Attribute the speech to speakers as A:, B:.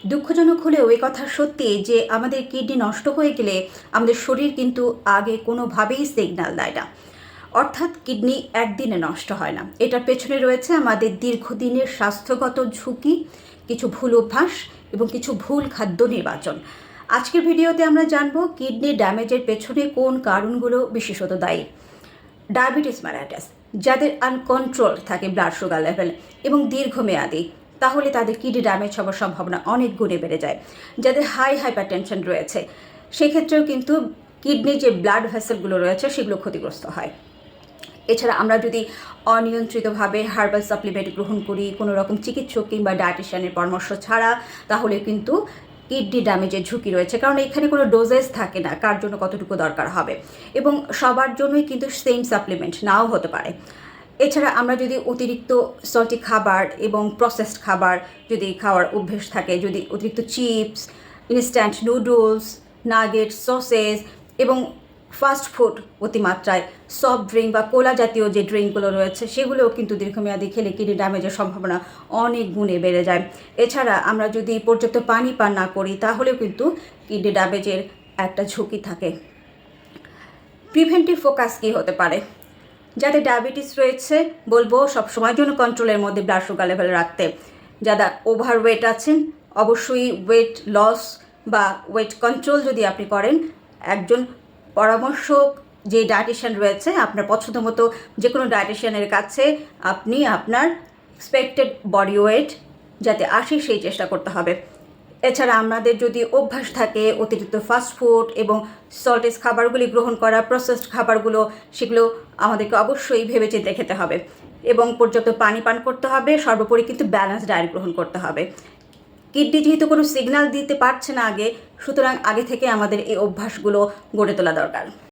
A: দুঃখজনক হলেও এই কথা সত্যি যে আমাদের কিডনি নষ্ট হয়ে গেলে আমাদের শরীর কিন্তু আগে কোনোভাবেই সিগন্যাল দেয় না। অর্থাৎ কিডনি একদিনে নষ্ট হয় না। এটার পেছনে রয়েছে আমাদের দীর্ঘদিনের স্বাস্থ্যগত ঝুঁকি, কিছু ভুল অভ্যাস এবং কিছু ভুল খাদ্য নির্বাচন। আজকের ভিডিওতে আমরা জানবো কিডনি ড্যামেজের পেছনে কোন কারণগুলো বিশেষত দায়ী। ডায়াবেটিস মেলাইটাস, যাদের আনকন্ট্রোল থাকে ব্লাড সুগার লেভেল এবং দীর্ঘমেয়াদী, তাহলে তাদের কিডনি ড্যামেজ হওয়ার সম্ভাবনা অনেক গুণে বেড়ে যায়। যাদের হাইপারটেনশন রয়েছে, সেক্ষেত্রেও কিন্তু কিডনির যে ব্লাড ভেসেলগুলো রয়েছে সেগুলো ক্ষতিগ্রস্ত হয়। এছাড়া আমরা যদি অনিয়ন্ত্রিতভাবে হার্বাল সাপ্লিমেন্ট গ্রহণ করি, কোনো রকম চিকিৎসক কিংবা ডায়েটিশিয়ানের পরামর্শ ছাড়া, তাহলে কিন্তু কিডনি ড্যামেজের ঝুঁকি রয়েছে। কারণ এখানে কোনো ডোজেস থাকে না কার জন্য কতটুকু দরকার হবে, এবং সবার জন্যই কিন্তু সেম সাপ্লিমেন্ট নাও হতে পারে। এছাড়া আমরা যদি অতিরিক্ত সল্টি খাবার এবং প্রসেসড খাবার যদি খাওয়ার অভ্যেস থাকে, যদি অতিরিক্ত chips, instant noodles, nugget, sausages এবং ফাস্ট ফুড অতিমাত্রায়, সফট ড্রিঙ্ক বা কোলা জাতীয় যে ড্রিঙ্কগুলো রয়েছে সেগুলোও কিন্তু দীর্ঘমেয়াদী খেলে কিডনি ড্যামেজের সম্ভাবনা অনেক গুণে বেড়ে যায়। এছাড়া আমরা যদি পর্যাপ্ত পানি পান না করি, তাহলেও কিন্তু কিডনি ড্যামেজের একটা ঝুঁকি থাকে। প্রিভেন্টিভ ফোকাস কী হতে পারে? যাদের ডায়াবেটিস রয়েছে বলবো সবসময়ের জন্য কন্ট্রোলের মধ্যে ব্লাড সুগার লেভেল রাখতে। যারা ওভারওয়েট আছেন, অবশ্যই ওয়েট লস বা ওয়েট কন্ট্রোল যদি আপনি করেন, একজন পরামর্শক যে ডায়েটিশিয়ান রয়েছে আপনার পছন্দ মতো যে কোনো ডায়েটিশিয়ানের কাছে আপনি আপনার এক্সপেক্টেড বডি ওয়েট যাতে আসে সেই চেষ্টা করতে হবে। এছাড়া আমাদের যদি অভ্যাস থাকে অতিরিক্ত ফাস্টফুড এবং সল্টেজ খাবারগুলি গ্রহণ করা, প্রসেসড খাবারগুলো, সেগুলো আমাদেরকে অবশ্যই ভেবেচিন্তে খেতে হবে এবং পর্যাপ্ত পানি পান করতে হবে। সর্বোপরি কিন্তু ব্যালেন্স ডায়েট গ্রহণ করতে হবে। কিডনি যেহেতু কোনো সিগন্যাল দিতে পারছে না আগে, সুতরাং আগে থেকে আমাদের এই অভ্যাসগুলো গড়ে তোলা দরকার।